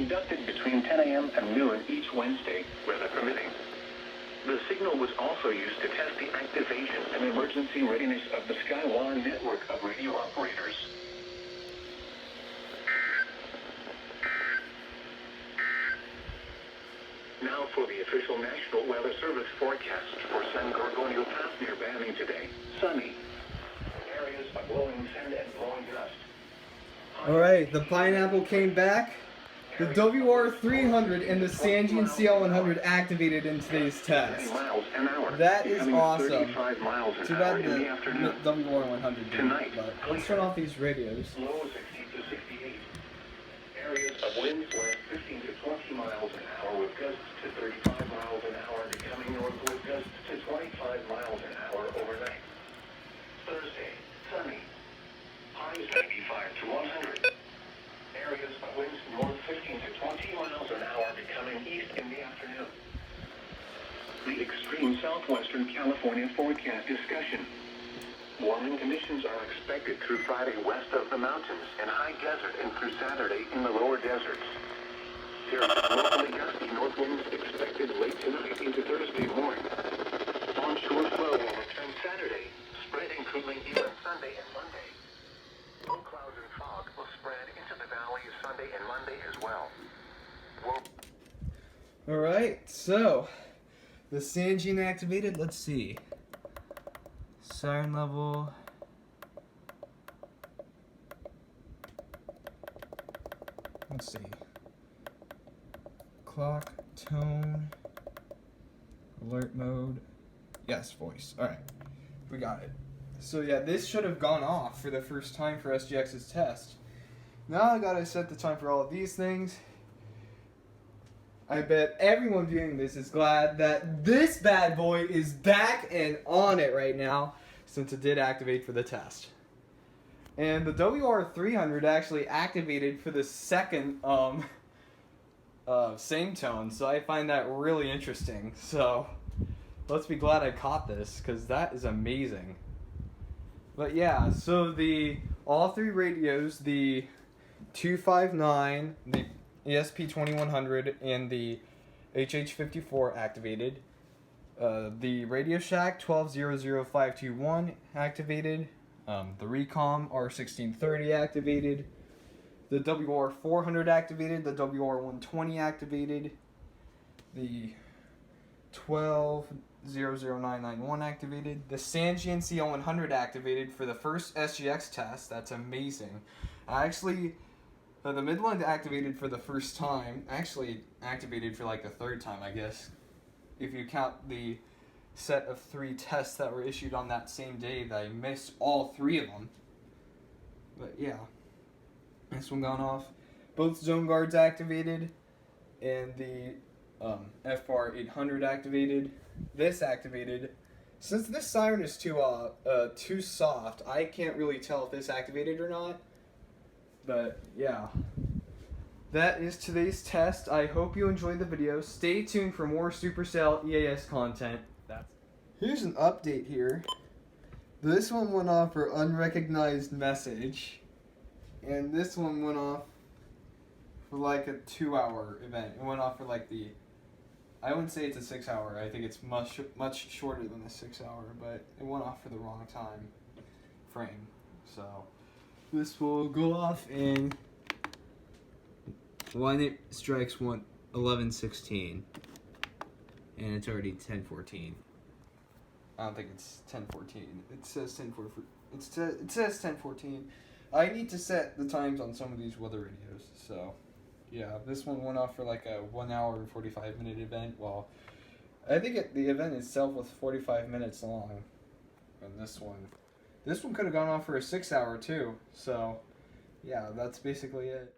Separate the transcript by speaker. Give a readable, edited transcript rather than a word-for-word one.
Speaker 1: conducted between 10 a.m. and noon each Wednesday, weather permitting. The signal was also used to test the activation and emergency readiness of the Skywire network of radio operators. Now for the official National Weather Service forecast for San Gorgonio Pass near Banning today. Sunny. Areas of blowing sand and blowing dust.
Speaker 2: Alright, the pineapple came back. The WR300 and the Sangean CL100 activated in today's test. That is awesome. Too bad the WR100 didn't, but let's turn off these radios.
Speaker 1: Low 60 to 68. Areas of winds west 15 to 20 miles an hour with gusts to 35 miles an hour, becoming north with gusts to 25 miles an hour overnight. Thursday, sunny. Highs 95 to 100. Areas of winds north 15 to 20 miles an hour, becoming east in the afternoon. The extreme southwestern California forecast discussion. Warming conditions are expected through Friday west of the mountains and high desert and through Saturday in the lower deserts. There are locally gusty north winds expected late tonight into Thursday morning. Onshore flow will return Saturday, spreading cooling even Sunday and Monday. Low clouds and fog will spread into the valley Sunday and Monday as well.
Speaker 2: Alright, so the Sangean activated, let's see. Siren level. Let's see. Clock, tone, alert mode. Yes, voice. Alright, we got it. So yeah, this should have gone off for the first time for SGX's test. Now I gotta set the time for all of these things. I bet everyone viewing this is glad that this bad boy is back and on it right now, since it did activate for the test. And the WR300 actually activated for the second same tone, so I find that really interesting. So let's be glad I caught this, because that is amazing. But yeah, so all three radios, the 259, the ESP2100, and the HH54 activated. The Radio Shack 1200521 activated. The Recom R1630 activated. The WR400 activated. The WR120 activated. The 1200991 activated. The Sangean CL100 activated for the first SGX test. That's amazing. The Midland activated for the first time. Actually activated for like the third time, I guess, if you count the set of 3 tests that were issued on that same day that I missed all 3 of them. But yeah, this one gone off. Both zone guards activated, and the FR 800 activated. This activated. Since this siren is too soft, I can't really tell if this activated or not. But yeah, that is today's test. I hope you enjoyed the video. Stay tuned for more Supercell EAS content. Here's an update here. This one went off for unrecognized message, and this one went off for like a 2-hour event. It went off for like I wouldn't say it's a 6-hour. I think it's much shorter than a 6-hour, but it went off for the wrong time frame. So this will go off in when it strikes 11:16, and it's already 10:14. I don't think it's 10:14. It says 10:14. It says 10:14. I need to set the times on some of these weather radios. So, yeah, this one went off for like a 1 hour and 45-minute event. Well, I think the event itself was 45 minutes long. And this one could have gone off for a 6 hour too. So, yeah, that's basically it.